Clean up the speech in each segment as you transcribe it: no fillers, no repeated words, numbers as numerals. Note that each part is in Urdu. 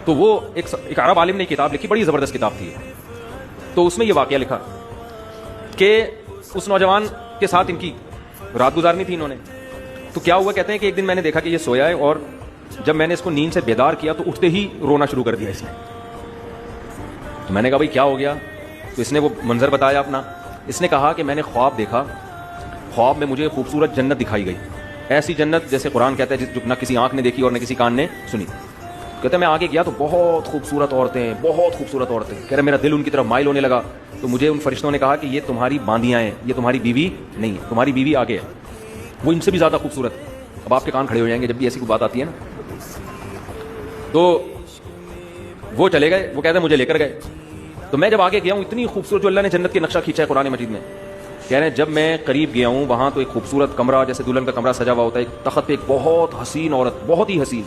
تو وہ ایک عرب عالم نے کتاب لکھی, بڑی زبردست کتاب تھی. تو اس میں یہ واقعہ لکھا کہ اس نوجوان کے ساتھ ان کی رات گزارنی تھی انہوں نے. تو کیا ہوا, کہتے ہیں کہ ایک دن میں نے دیکھا کہ یہ سویا ہے, اور جب میں نے اس کو نیند سے بیدار کیا تو اٹھتے ہی رونا شروع کر دیا اس نے. تو میں نے کہا بھائی کیا ہو گیا؟ تو اس نے وہ منظر بتایا اپنا. اس نے کہا کہ میں نے خواب دیکھا, خواب میں مجھے خوبصورت جنت دکھائی گئی, ایسی جنت جیسے قرآن کہتا ہے جو نہ کسی آنکھ نے دیکھی اور نہ کسی کان نے سنی. کہتے ہیں میں آگے گیا تو بہت خوبصورت عورتیں, بہت خوبصورت عورتیں. کہہ رہے میرا دل ان کی طرف مائل ہونے لگا. تو مجھے ان فرشتوں نے کہا کہ یہ تمہاری باندیاں ہیں, یہ تمہاری بیوی نہیں ہے, تمہاری بیوی آگے ہے, وہ ان سے بھی زیادہ خوبصورت. اب آپ کے کان کھڑے ہو جائیں گے جب بھی ایسی کوئی بات آتی ہے نا. تو وہ چلے گئے, وہ کہتے ہیں مجھے لے کر گئے. تو میں جب آگے گیا ہوں, اتنی خوبصورت جو اللہ نے جنت کے نقشہ کھینچا ہے قرآن مجید میں, کہہ رہے ہیں جب میں قریب گیا ہوں وہاں تو ایک خوبصورت کمرہ جیسے دلہن کا کمرہ سجا ہوا ہوتا ہے, ایک تخت پہ ایک بہت حسین عورت, بہت ہی حسین,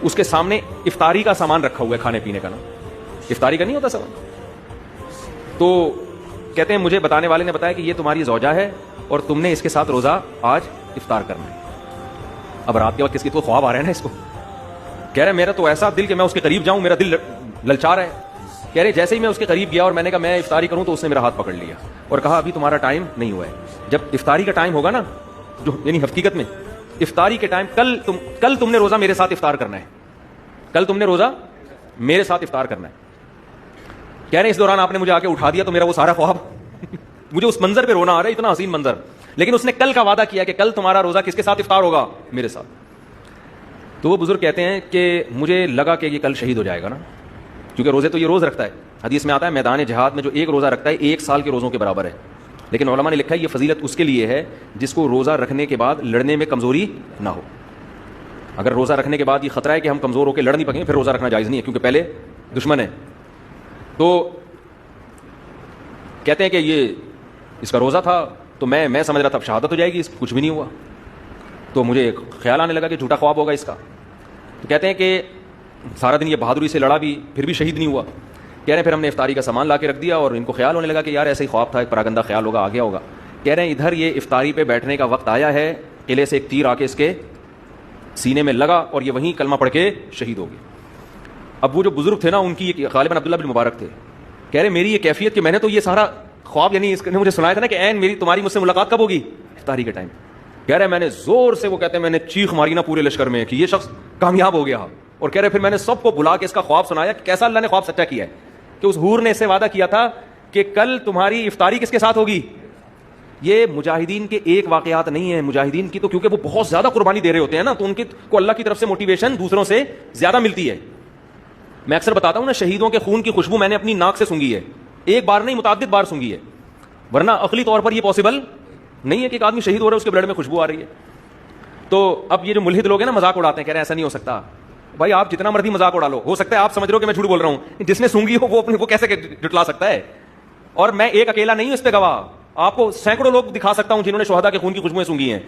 اس کے سامنے افطاری کا سامان رکھا ہوا ہے, کھانے پینے کا نا, افطاری کا نہیں ہوتا سامان. تو کہتے ہیں مجھے بتانے والے نے بتایا کہ یہ تمہاری زوجہ ہے اور تم نے اس کے ساتھ روزہ آج افطار کرنا ہے. اب رات کے وقت کس کی تو خواب آ رہے ہیں نا اس کو. کہہ رہے میرا تو ایسا دل کہ میں اس کے قریب جاؤں, میرا دل للچا رہا ہے. کہہ رہے جیسے ہی میں اس کے قریب گیا اور میں نے کہا میں افطاری کروں تو اس نے میرا ہاتھ پکڑ لیا اور کہا ابھی تمہارا ٹائم نہیں ہوا ہے. جب افطاری کا ٹائم ہوگا نا, جو یعنی حقیقت میں افطاری کے ٹائم, کل تم نے روزہ میرے ساتھ افطار کرنا ہے, کل تم نے روزہ میرے ساتھ افطار کرنا ہے. کہہ رہے اس دوران آپ نے مجھے آ کے اٹھا دیا تو میرا وہ سارا خواب مجھے اس منظر پہ رونا آ رہا ہے, اتنا حسین منظر. لیکن اس نے کل کا وعدہ کیا کہ کل تمہارا روزہ کس کے ساتھ افطار ہوگا, میرے ساتھ. تو وہ بزرگ کہتے ہیں کہ مجھے لگا کہ یہ کل شہید ہو جائے گا نا, کیونکہ روزے تو یہ روز رکھتا ہے. حدیث میں آتا ہے میدان جہاد میں جو ایک روزہ رکھتا ہے 1 سال کے روزوں کے برابر ہے. لیکن علماء نے لکھا ہے یہ فضیلت اس کے لیے ہے جس کو روزہ رکھنے کے بعد لڑنے میں کمزوری نہ ہو. اگر روزہ رکھنے کے بعد یہ خطرہ ہے کہ ہم کمزور ہو کے لڑ نہیں پکیں, پھر روزہ رکھنا جائز نہیں ہے, کیونکہ پہلے دشمن ہے. تو کہتے ہیں کہ یہ اس کا روزہ تھا تو میں سمجھ رہا تھا اب شہادت ہو جائے گی, کچھ بھی نہیں ہوا. تو مجھے خیال آنے لگا کہ جھوٹا خواب ہوگا اس کا. تو کہتے ہیں کہ سارا دن یہ بہادری سے لڑا بھی, پھر بھی شہید نہیں ہوا. کہہ رہے ہیں پھر ہم نے افطاری کا سامان لا کے رکھ دیا اور ان کو خیال ہونے لگا کہ یار ایسا ہی خواب تھا, ایک پراگندہ خیال ہوگا, آ گیا ہوگا. کہہ رہے ہیں ادھر یہ افطاری پہ بیٹھنے کا وقت آیا ہے, قلعے سے ایک تیر آ کے اس کے سینے میں لگا اور یہ وہیں کلمہ پڑھ کے شہید ہو گیا. اب وہ جو بزرگ تھے نا, ان کی غالباً عبداللہ بن مبارک تھے. کہہ رہے میری یہ کیفیت کہ میں نے تو یہ سارا خواب, یعنی اس نے مجھے سنایا تھا نا کہ این میری تمہاری مجھ سے ملاقات کب ہوگی, افطاری کے ٹائم. کہہ رہے میں نے زور سے, وہ کہتے ہیں میں نے چیخ ماری نا پورے لشکر میں کہ یہ شخص کامیاب ہو گیا. اور کہہ رہے پھر میں نے سب کو بلا کے اس کا خواب سنایا کہ کیسا اللہ نے خواب سچا کیا ہے, کہ اس حور نے اس سے وعدہ کیا تھا کہ کل تمہاری افطاری کس کے ساتھ ہوگی. یہ مجاہدین کے ایک واقعات نہیں ہیں, مجاہدین کی تو کیونکہ وہ بہت زیادہ قربانی دے رہے ہوتے ہیں نا, تو ان کو اللہ کی طرف سے موٹیویشن دوسروں سے زیادہ ملتی ہے. میں اکثر بتاتا ہوں نا, شہیدوں کے خون کی خوشبو میں نے اپنی ناک سے سونگھی ہے, ایک بار نہیں متعدد بار سونگھی ہے, ورنہ عقلی طور پر یہ پاسبل نہیں ہے کہ ایک آدمی شہید ہو رہا ہے اس کے بلڈ میں خوشبو آ رہی ہے. تو اب یہ جو ملحد لوگ ہیں نا مذاق اڑاتے ہیں, کہہ رہے ہیں ایسا نہیں ہو سکتا. بھائی آپ جتنا مرضی مذاق اڑا لو, ہو سکتا ہے آپ سمجھ رہے ہو کہ میں جھوٹ بول رہا ہوں, جس نے سونگھی ہو وہ کیسے جھٹلا سکتا ہے. اور میں ایک اکیلا نہیں ہوں اس پہ گواہ, آپ کو سینکڑوں لوگ دکھا سکتا ہوں جنہوں نے شہداء کے خون کی خوشبوئیں سونگھی ہیں.